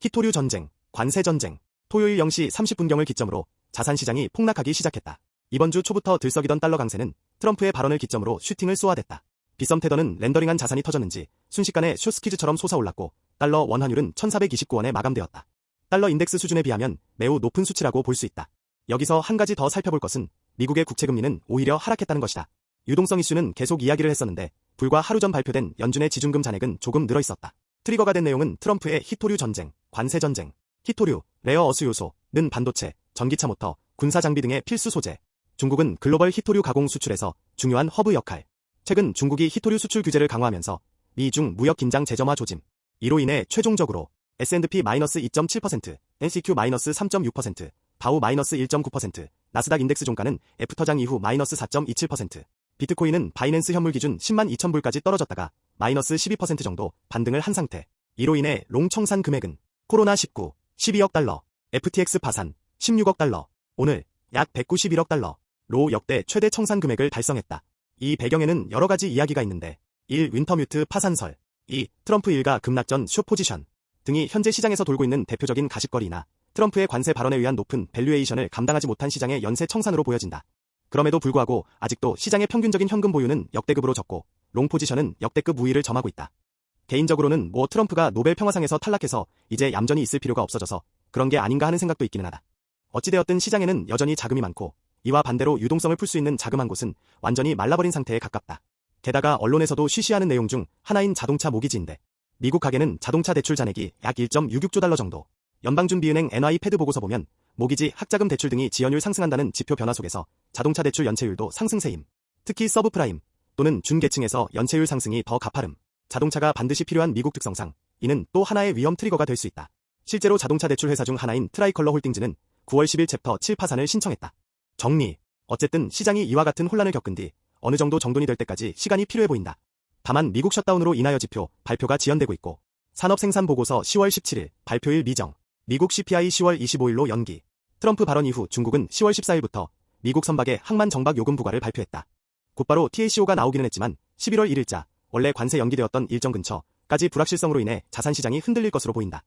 히토류 전쟁, 관세 전쟁. 토요일 0시 30분경을 기점으로 자산시장이 폭락하기 시작했다. 이번 주 초부터 들썩이던 달러 강세는 트럼프의 발언을 기점으로 슈팅을 쏘아댔다. 비썸 테더는 렌더링한 자산이 터졌는지 순식간에 쇼스키즈처럼 솟아올랐고 달러 원환율은 1429원에 마감되었다. 달러 인덱스 수준에 비하면 매우 높은 수치라고 볼 수 있다. 여기서 한 가지 더 살펴볼 것은 미국의 국채금리는 오히려 하락했다는 것이다. 유동성 이슈는 계속 이야기를 했었는데 불과 하루 전 발표된 연준의 지중금 잔액은 조금 늘어 있었다. 트리거가 된 내용은 트럼프의 히토류 전쟁, 관세 전쟁. 히토류, 레어 어수 요소는 반도체, 전기차 모터, 군사 장비 등의 필수 소재. 중국은 글로벌 히토류 가공 수출에서 중요한 허브 역할. 최근 중국이 히토류 수출 규제를 강화하면서 미중 무역 긴장 재점화 조짐. 이로 인해 최종적으로 S&P-2.7%, NCQ-3.6%, 다우-1.9%, 나스닥 인덱스 종가는 애프터장 이후 -4.27%, 비트코인은 바이낸스 현물 기준 10만 2천불까지 떨어졌다가 -12% 정도 반등을 한 상태. 이로 인해 롱 청산 금액은 코로나19 12억 달러, FTX 파산 16억 달러, 오늘 약 191억 달러로 역대 최대 청산 금액을 달성했다. 이 배경에는 여러 가지 이야기가 있는데 1. 윈터뮤트 파산설 2. 트럼프 일가 급락전 숏포지션 등이 현재 시장에서 돌고 있는 대표적인 가십거리나 트럼프의 관세 발언에 의한 높은 밸류에이션을 감당하지 못한 시장의 연쇄 청산으로 보여진다. 그럼에도 불구하고 아직도 시장의 평균적인 현금 보유는 역대급으로 적고 롱 포지션은 역대급 우위를 점하고 있다. 개인적으로는 트럼프가 노벨 평화상에서 탈락해서 이제 얌전히 있을 필요가 없어져서 그런 게 아닌가 하는 생각도 있기는 하다. 어찌되었든 시장에는 여전히 자금이 많고 이와 반대로 유동성을 풀 수 있는 자금 한 곳은 완전히 말라버린 상태에 가깝다. 게다가 언론에서도 쉬쉬하는 내용 중 하나인 자동차 모기지인데 미국 가계는 자동차 대출 잔액이 약 1.66조 달러 정도. 연방준비은행 NY 패드 보고서 보면 모기지, 학자금 대출 등이 지연율 상승한다는 지표 변화 속에서 자동차 대출 연체율도 상승세임. 특히 서브프라임 또는 준계층에서 연체율 상승이 더 가파름. 자동차가 반드시 필요한 미국 특성상 이는 또 하나의 위험 트리거가 될 수 있다. 실제로 자동차 대출 회사 중 하나인 트라이컬러 홀딩즈는 9월 10일 챕터 7 파산을 신청했다. 정리. 어쨌든 시장이 이와 같은 혼란을 겪은 뒤 어느 정도 정돈이 될 때까지 시간이 필요해 보인다. 다만 미국 셧다운으로 인하여 지표 발표가 지연되고 있고 산업생산보고서 10월 17일 발표일 미정, 미국 CPI 10월 25일로 연기. 트럼프 발언 이후 중국은 10월 14일부터 미국 선박의 항만 정박 요금 부과를 발표했다. 곧바로 TACO가 나오기는 했지만 11월 1일자 원래 관세 연기되었던 일정 근처까지 불확실성으로 인해 자산시장이 흔들릴 것으로 보인다.